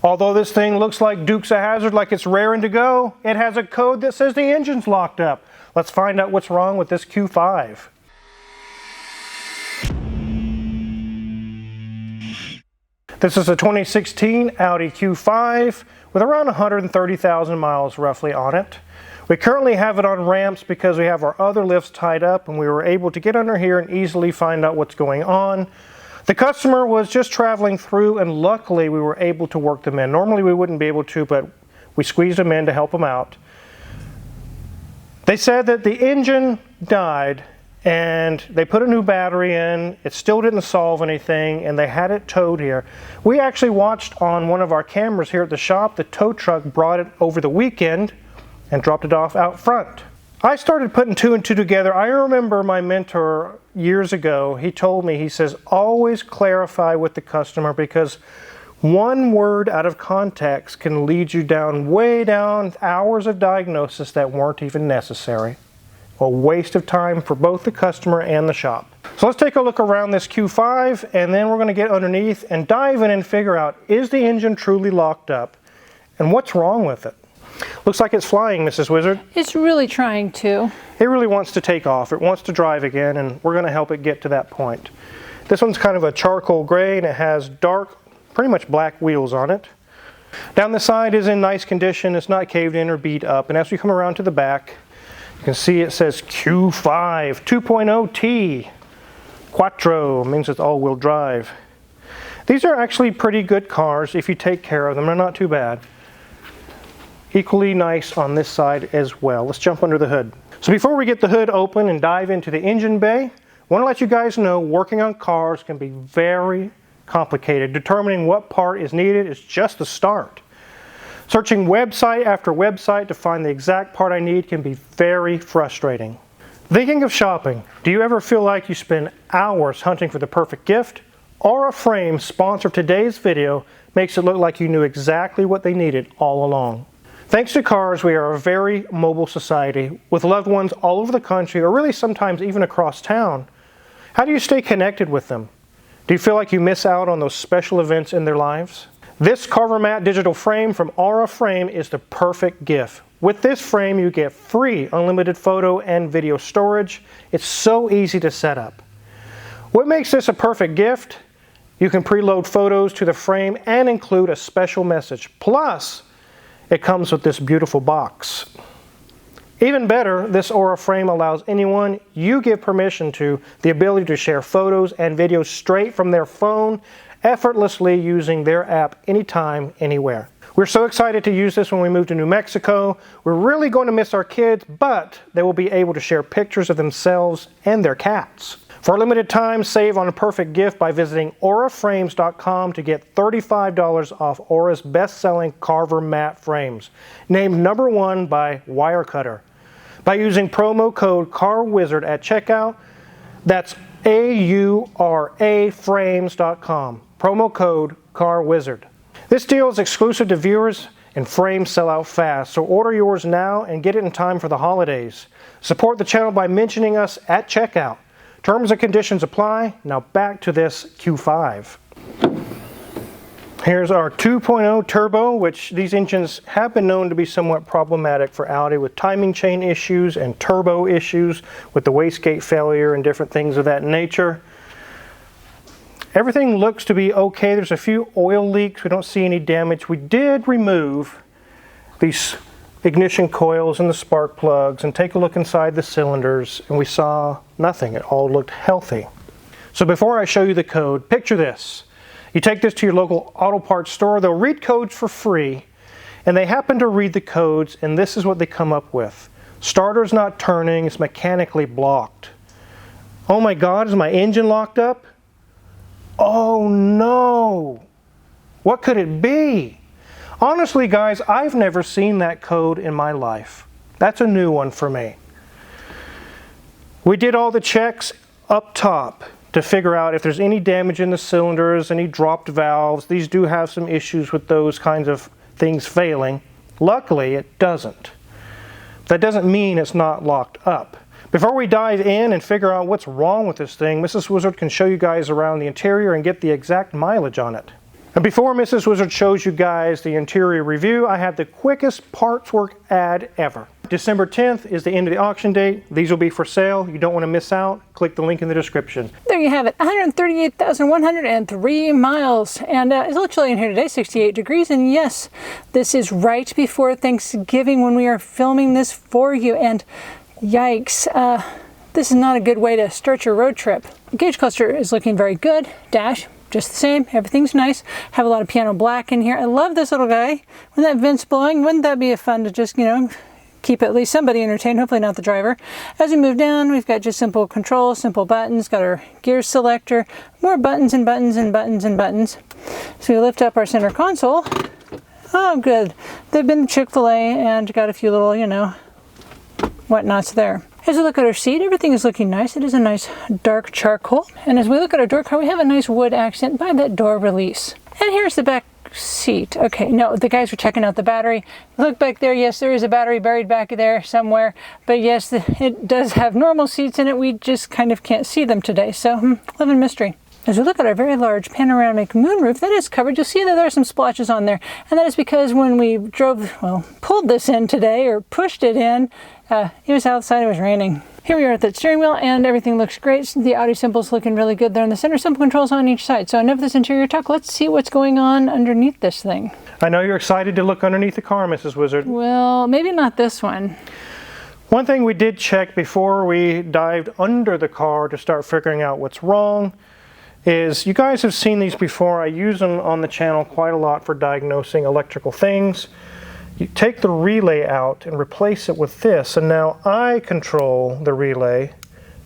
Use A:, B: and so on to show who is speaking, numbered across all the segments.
A: Although this thing looks like Dukes of Hazzard, like it's raring to go, it has a code that says the engine's locked up. Let's find out what's wrong with this Q5. This is a 2016 Audi Q5 with around 130,000 miles roughly on it. We currently have it on ramps because we have our other lifts tied up and we were able to get under here and easily find out what's going on. The customer was just traveling through and luckily we were able to work them in. Normally we wouldn't be able to, but we squeezed them in to help them out. They said that the engine died and they put a new battery in. It still didn't solve anything and they had it towed here. We actually watched on one of our cameras here at the shop. The tow truck brought it over the weekend and dropped it off out front. I started putting two and two together. I remember my mentor years ago, he told me, he says, always clarify with the customer because one word out of context can lead you down, way down, hours of diagnosis that weren't even necessary. A waste of time for both the customer and the shop. So let's take a look around this Q5 and then we're going to get underneath and dive in and figure out, is the engine truly locked up and what's wrong with it? Looks like it's flying, Mrs. Wizard. It's really trying to. It really wants to take off. It wants to drive again, and we're going to help it get to that point. This one's kind of a charcoal gray, and it has dark, pretty much black wheels on it. Down the side is in nice condition. It's not caved in or beat up. And as we come around to the back, you can see it says Q5 2.0T Quattro. Means it's all-wheel drive. These are actually pretty good cars if you take care of them. They're not too bad. Equally nice on this side as well. Let's jump under the hood. So before we get the hood open and dive into the engine bay, I want to let you guys know working on cars can be very complicated. Determining what part is needed is just the start. Searching website after website to find the exact part I need can be very frustrating. Thinking of shopping, do you ever feel like you spend hours hunting for the perfect gift? Aura Frame, sponsor of today's video, makes it look like you knew exactly what they needed all along. Thanks to cars, we are a very mobile society with loved ones all over the country or really sometimes even across town. How do you stay connected with them? Do you feel like you miss out on those special events in their lives? This Carver Matte digital frame from Aura Frame is the perfect gift. With this frame, you get free unlimited photo and video storage. It's so easy to set up. What makes this a perfect gift? You can preload photos to the frame and include a special message. Plus, it comes with this beautiful box. Even better, this Aura Frame allows anyone you give permission to the ability to share photos and videos straight from their phone, effortlessly using their app anytime, anywhere. We're so excited to use this when we move to New Mexico. We're really going to miss our kids, but they will be able to share pictures of themselves and their cats. For a limited time, save on a perfect gift by visiting auraframes.com to get $35 off Aura's best-selling Carver Matte frames, named #1 by Wirecutter. By using promo code CARWIZARD at checkout, that's auraframes.com, promo code CARWIZARD. This deal is exclusive to viewers and frames sell out fast, so order yours now and get it in time for the holidays. Support the channel by mentioning us at checkout. Terms and conditions apply. Now back to this Q5. Here's our 2.0 turbo, which these engines have been known to be somewhat problematic for Audi with timing chain issues and turbo issues with the wastegate failure and different things of that nature. Everything looks to be okay. There's a few oil leaks. We don't see any damage. We did remove these ignition coils and the spark plugs and take a look inside the cylinders and we saw nothing. It all looked healthy. So before I show you the code, picture this. You take this to your local auto parts store. They'll read codes for free and they happen to read the codes and this is what they come up with. Starter's not turning, it's mechanically blocked. Oh my God, is my engine locked up? Oh no! What could it be? Honestly, guys, I've never seen that code in my life. That's a new one for me. We did all the checks up top to figure out if there's any damage in the cylinders, any dropped valves. These do have some issues with those kinds of things failing. Luckily, it doesn't. That doesn't mean it's not locked up. Before we dive in and figure out what's wrong with this thing, Mrs. Wizard can show you guys around the interior and get the exact mileage on it. And before Mrs. Wizard shows you guys the interior review, I have the quickest parts work ad ever. December 10th is the end of the auction date. These will be for sale. You don't want to miss out. Click the link in the description.
B: There you have it, 138,103 miles. And it's a little chilly in here today, 68 degrees. And yes, this is right before Thanksgiving when we are filming this for you. And yikes, this is not a good way to start your road trip. The gauge cluster is looking very good. Dash, just the same. Everything's nice. Have a lot of piano black in here. I love this little guy. When that vent's blowing, wouldn't that be fun to just, you know, keep at least somebody entertained, hopefully not the driver. As we move down, we've got just simple controls, simple buttons, got our gear selector, more buttons and buttons and buttons and buttons. So we lift up our center console. Oh, good. They've been Chick-fil-A and got a few little, you know, whatnots there. As we look at our seat, everything is looking nice. It is a nice dark charcoal. And as we look at our door card, we have a nice wood accent by that door release. And here's the back seat. Okay, no, the guys were checking out the battery. Look back there. Yes, there is a battery buried back there somewhere. But yes, it does have normal seats in it. We just kind of can't see them today. So, live in mystery. As we look at our very large panoramic moonroof, that is covered. You'll see that there are some splotches on there. And that is because when we pulled this in today or pushed it in, it was outside, it was raining. Here we are at the steering wheel and everything looks great. The Audi symbol's looking really good there in the center. Simple controls on each side. So enough of this interior talk. Let's see what's going on underneath this thing.
A: I know you're excited to look underneath the car, Mrs. Wizard.
B: Well, maybe not this one.
A: One thing we did check before we dived under the car to start figuring out what's wrong is, you guys have seen these before. I use them on the channel quite a lot for diagnosing electrical things. You take the relay out and replace it with this, and now I control the relay,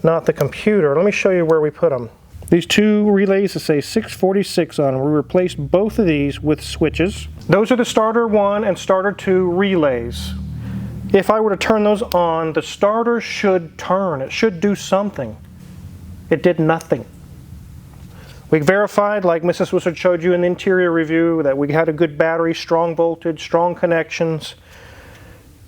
A: not the computer. Let me show you where we put them. These two relays that say 646 on them, we replaced both of these with switches. Those are the starter 1 and starter 2 relays. If I were to turn those on, the starter should turn. It should do something. It did nothing. We verified, like Mrs. Wizard showed you in the interior review, that we had a good battery, strong voltage, strong connections.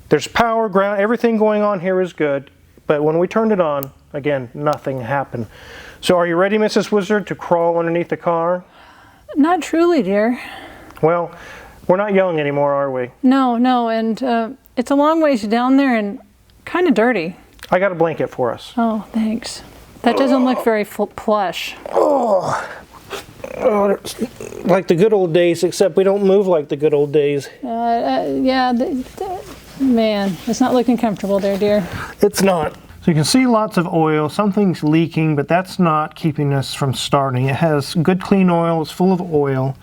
A: There's power, ground, everything going on here is good. But when we turned it on, again, nothing happened. So are you ready, Mrs. Wizard, to crawl underneath the car?
B: Not truly, dear.
A: Well, we're not young anymore, are we?
B: No, and it's a long ways down there and kind of dirty.
A: I got a blanket for us.
B: Oh, thanks. That doesn't look very plush.
A: Oh, it's like the good old days, except we don't move like the good old days.
B: Yeah, man, it's not looking comfortable there, dear.
A: It's not. So you can see lots of oil. Something's leaking, but that's not keeping us from starting. It has good clean oil. It's full of oil.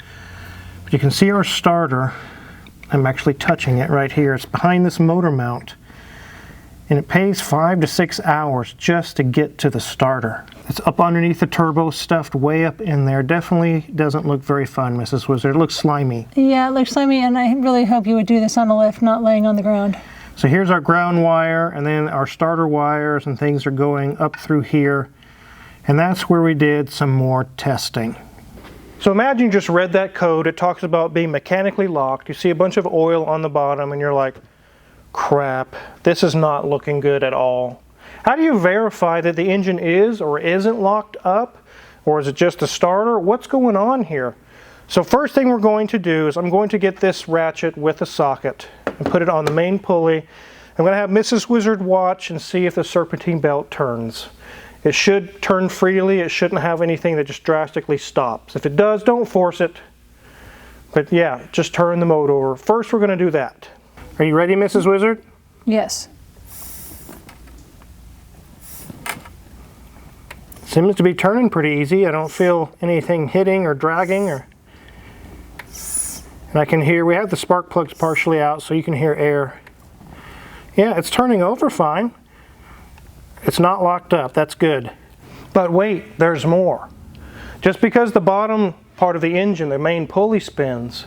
A: But you can see our starter. I'm actually touching it right here. It's behind this motor mount. And it pays 5 to 6 hours just to get to the starter. It's up underneath the turbo, stuffed way up in there. Definitely doesn't look very fun, Mrs. Wizard. It looks slimy.
B: Yeah, it looks slimy, and I really hope you would do this on a lift, not laying on the ground.
A: So here's our ground wire, and then our starter wires and things are going up through here. And that's where we did some more testing. So imagine you just read that code. It talks about being mechanically locked. You see a bunch of oil on the bottom, and you're like, crap, this is not looking good at all. How do you verify that the engine is or isn't locked up? Or is it just a starter? What's going on here? So first thing we're going to do is I'm going to get this ratchet with a socket and put it on the main pulley. I'm going to have Mrs. Wizard watch and see if the serpentine belt turns. It should turn freely. It shouldn't have anything that just drastically stops. If it does, don't force it. But yeah, just turn the mode over. First we're going to do that. Are you ready, Mrs. Wizard?
B: Yes.
A: Seems to be turning pretty easy. I don't feel anything hitting or dragging. And I can hear, we have the spark plugs partially out, so you can hear air. Yeah, it's turning over fine. It's not locked up. That's good. But wait, there's more. Just because the bottom part of the engine, the main pulley, spins,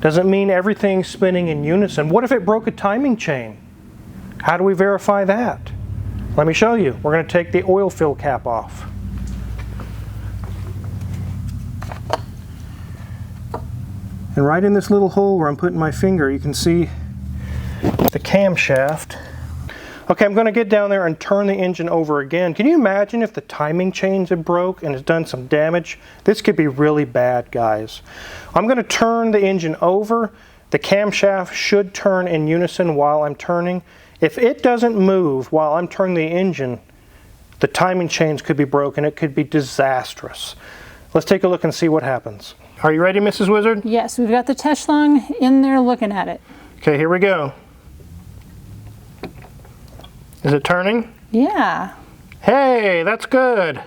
A: doesn't mean everything's spinning in unison. What if it broke a timing chain? How do we verify that? Let me show you. We're going to take the oil fill cap off. And right in this little hole where I'm putting my finger, you can see the camshaft. Okay, I'm going to get down there and turn the engine over again. Can you imagine if the timing chains had broke and it's done some damage? This could be really bad, guys. I'm going to turn the engine over. The camshaft should turn in unison while I'm turning. If it doesn't move while I'm turning the engine, the timing chains could be broken. It could be disastrous. Let's take a look and see what happens. Are you ready, Mrs. Wizard?
B: Yes, we've got the Techlong in there looking at it.
A: Okay, here we go. Is it turning?
B: Yeah.
A: Hey, that's good.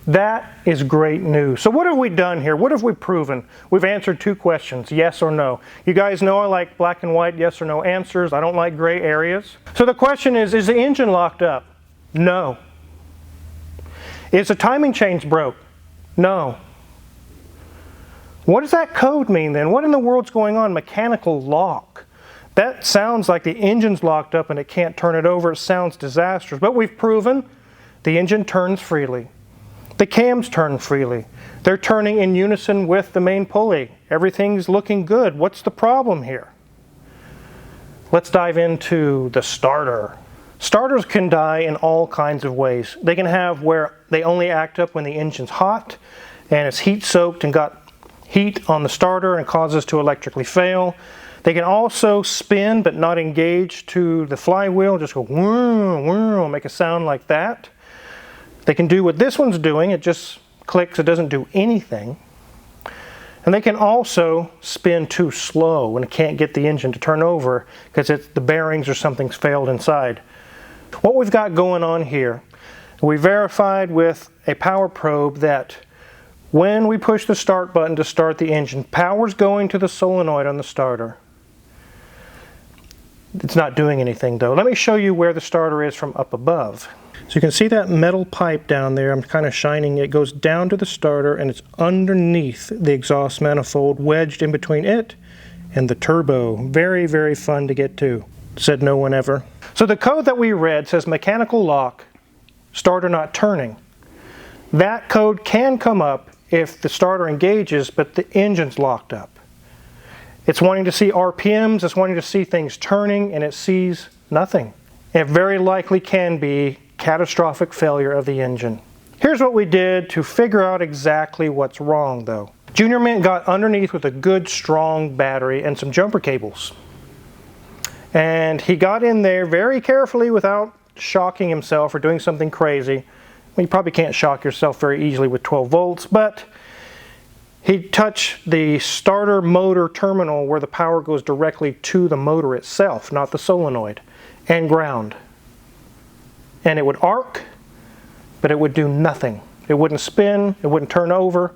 A: That is great news. So what have we done here? What have we proven? We've answered 2 questions, yes or no. You guys know I like black and white yes or no answers. I don't like gray areas. So the question is the engine locked up? No. Is the timing chains broke? No. What does that code mean then? What in the world's going on? Mechanical lock. That sounds like the engine's locked up and it can't turn it over. It sounds disastrous. But we've proven the engine turns freely. The cams turn freely. They're turning in unison with the main pulley. Everything's looking good. What's the problem here? Let's dive into the starter. Starters can die in all kinds of ways. They can have where they only act up when the engine's hot and it's heat soaked and got heat on the starter and causes to electrically fail. They can also spin but not engage to the flywheel, just go whirr, whirr, make a sound like that. They can do what this one's doing, it just clicks, it doesn't do anything. And they can also spin too slow when it can't get the engine to turn over because the bearings or something's failed inside. What we've got going on here, we verified with a power probe that when we push the start button to start the engine, power's going to the solenoid on the starter. It's not doing anything though. Let me show you where the starter is from up above. So you can see that metal pipe down there, I'm kind of shining it, goes down to the starter and it's underneath the exhaust manifold, wedged in between it and the turbo. Very, very fun to get to, said no one ever. So the code that we read says mechanical lock, starter not turning. That code can come up if the starter engages but the engine's locked up. It's wanting to see RPMs, it's wanting to see things turning, and it sees nothing. It very likely can be catastrophic failure of the engine. Here's what we did to figure out exactly what's wrong though. Junior Mint got underneath with a good strong battery and some jumper cables. And he got in there very carefully without shocking himself or doing something crazy. Well, you probably can't shock yourself very easily with 12 volts, but he touched the starter motor terminal where the power goes directly to the motor itself, not the solenoid, and ground. And it would arc, but it would do nothing. It wouldn't spin, it wouldn't turn over.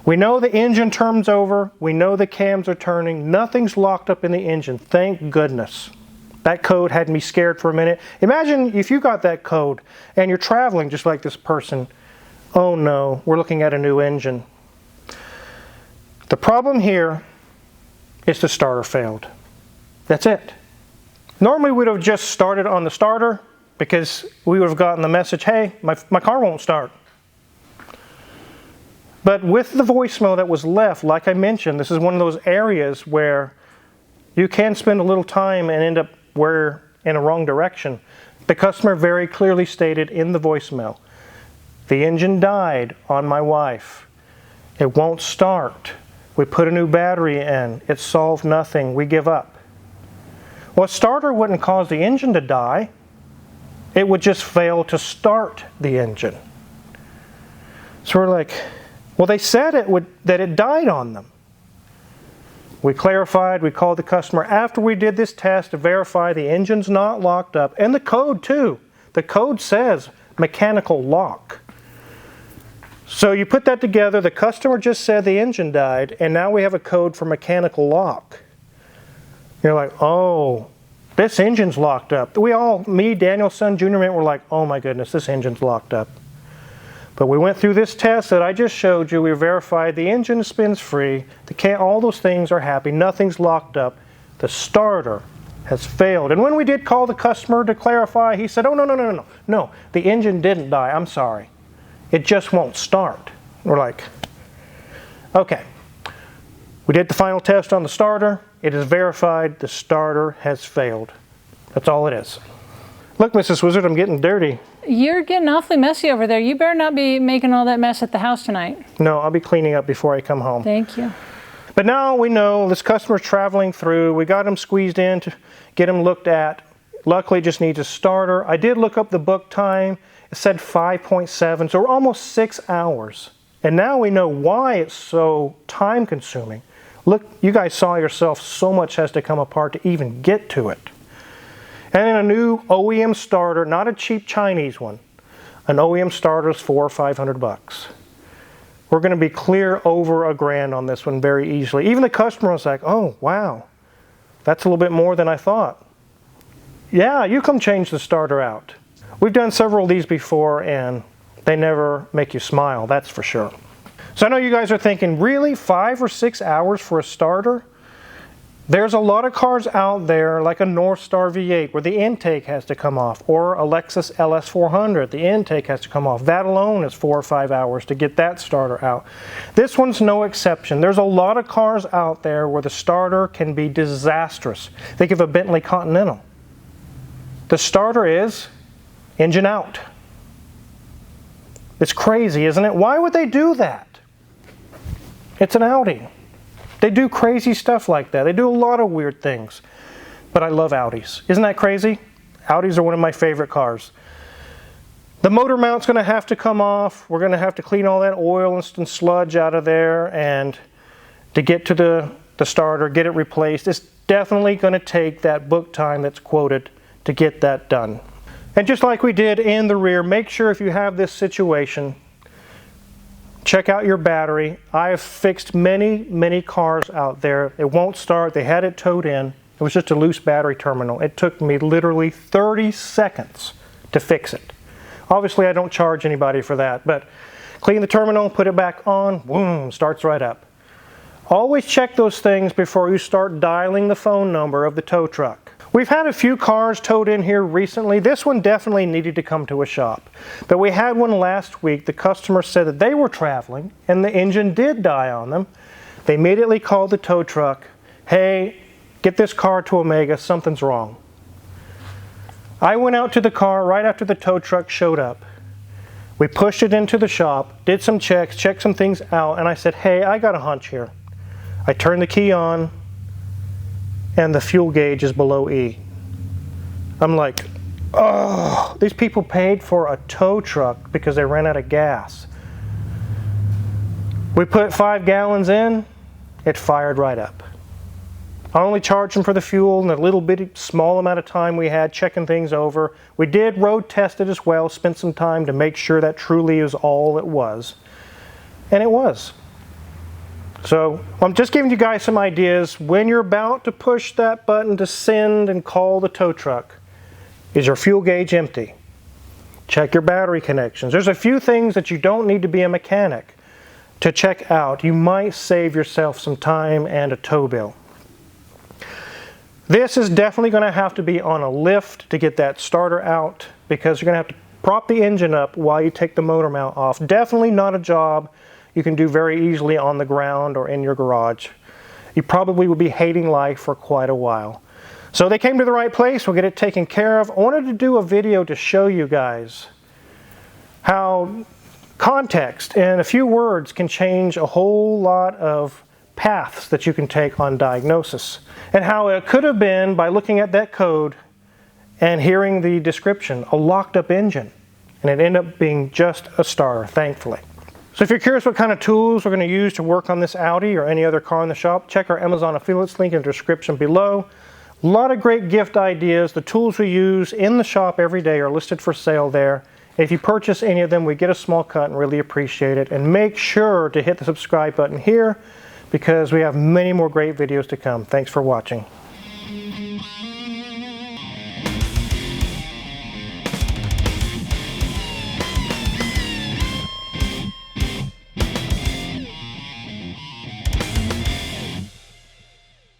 A: We know the engine turns over, we know the cams are turning, nothing's locked up in the engine, thank goodness. That code had me scared for a minute. Imagine if you got that code and you're traveling just like this person. Oh no, we're looking at a new engine. The problem here is the starter failed. That's it. Normally we'd have just started on the starter because we would have gotten the message, hey, my car won't start. But with the voicemail that was left, like I mentioned, this is one of those areas where you can spend a little time and end up in a wrong direction. The customer very clearly stated in the voicemail, the engine died on my wife. It won't start. We put a new battery in. It solved nothing. We give up. Well, a starter wouldn't cause the engine to die. It would just fail to start the engine. So we're like, well, they said that it died on them. We clarified, we called the customer after we did this test to verify the engine's not locked up, and the code too. The code says mechanical lock. So you put that together, the customer just said the engine died, and now we have a code for mechanical lock. You're like, oh, this engine's locked up. We all, me, Daniel's son, Junior Mint, were like, oh my goodness, this engine's locked up. But we went through this test that I just showed you. We verified the engine spins free. All those things are happy. Nothing's locked up. The starter has failed. And when we did call the customer to clarify, he said, oh, no. The engine didn't die. I'm sorry. It just won't start. We're like, okay. We did the final test on the starter. It is verified the starter has failed. That's all it is. Look, Mrs. Wizard, I'm getting dirty.
B: You're getting awfully messy over there. You better not be making all that mess at the house tonight.
A: No, I'll be cleaning up before I come home.
B: Thank you.
A: But now we know this customer's traveling through. We got him squeezed in to get him looked at. Luckily, it just needs a starter. I did look up the book time. It said 5.7, so we're almost 6 hours. And now we know why it's so time consuming. Look, you guys saw yourself, so much has to come apart to even get to it. And in a new OEM starter, not a cheap Chinese one, an OEM starter is $400 or $500. We're going to be clear over $1,000 on this one very easily. Even the customer was like, oh, wow, that's a little bit more than I thought. Yeah, you come change the starter out. We've done several of these before, and they never make you smile, that's for sure. So I know you guys are thinking, really, 5 or 6 hours for a starter? There's a lot of cars out there, like a North Star V8, where the intake has to come off, or a Lexus LS400, the intake has to come off. That alone is 4 or 5 hours to get that starter out. This one's no exception. There's a lot of cars out there where the starter can be disastrous. Think of a Bentley Continental. The starter is engine out. It's crazy, isn't it? Why would they do that? It's an Audi. They do crazy stuff like that. They do a lot of weird things. But I love Audis. Isn't that crazy? Audis are one of my favorite cars. The motor mount's going to have to come off. We're going to have to clean all that oil and sludge out of there. And to get to the starter, get it replaced, it's definitely going to take that book time that's quoted to get that done. And just like we did in the rear, make sure if you have this situation, check out your battery. I have fixed many cars out there. It won't start. They had it towed in. It was just a loose battery terminal. It took me literally 30 seconds to fix it. Obviously, I don't charge anybody for that, but clean the terminal, put it back on, boom, starts right up. Always check those things before you start dialing the phone number of the tow truck. We've had a few cars towed in here recently. This one definitely needed to come to a shop. But we had one last week. The customer said that they were traveling and the engine did die on them. They immediately called the tow truck. Hey, get this car to Omega, something's wrong. I went out to the car right after the tow truck showed up. We pushed it into the shop, did some checks, checked some things out, and I said, hey, I got a hunch here. I turned the key on, and the fuel gauge is below E. I'm like, oh, these people paid for a tow truck because they ran out of gas. We put 5 gallons in, it fired right up. I only charged them for the fuel and the little bitty small amount of time we had checking things over. We did road test it as well, spent some time to make sure that truly is all it was. And it was. So I'm just giving you guys some ideas. When you're about to push that button to send and call the tow truck, is your fuel gauge empty? Check your battery connections. There's a few things that you don't need to be a mechanic to check out. You might save yourself some time and a tow bill. This is definitely going to have to be on a lift to get that starter out because you're going to have to prop the engine up while you take the motor mount off. Definitely not a job you can do very easily on the ground or in your garage. You probably will be hating life for quite a while. So they came to the right place. We'll get it taken care of. I wanted to do a video to show you guys how context and a few words can change a whole lot of paths that you can take on diagnosis, and how it could have been, by looking at that code and hearing the description, a locked up engine, and it ended up being just a starter, thankfully. So if you're curious what kind of tools we're going to use to work on this Audi or any other car in the shop, check our Amazon affiliates link in the description below. A lot of great gift ideas. The tools we use in the shop every day are listed for sale there. If you purchase any of them, we get a small cut and really appreciate it. And make sure to hit the subscribe button here because we have many more great videos to come. Thanks for watching.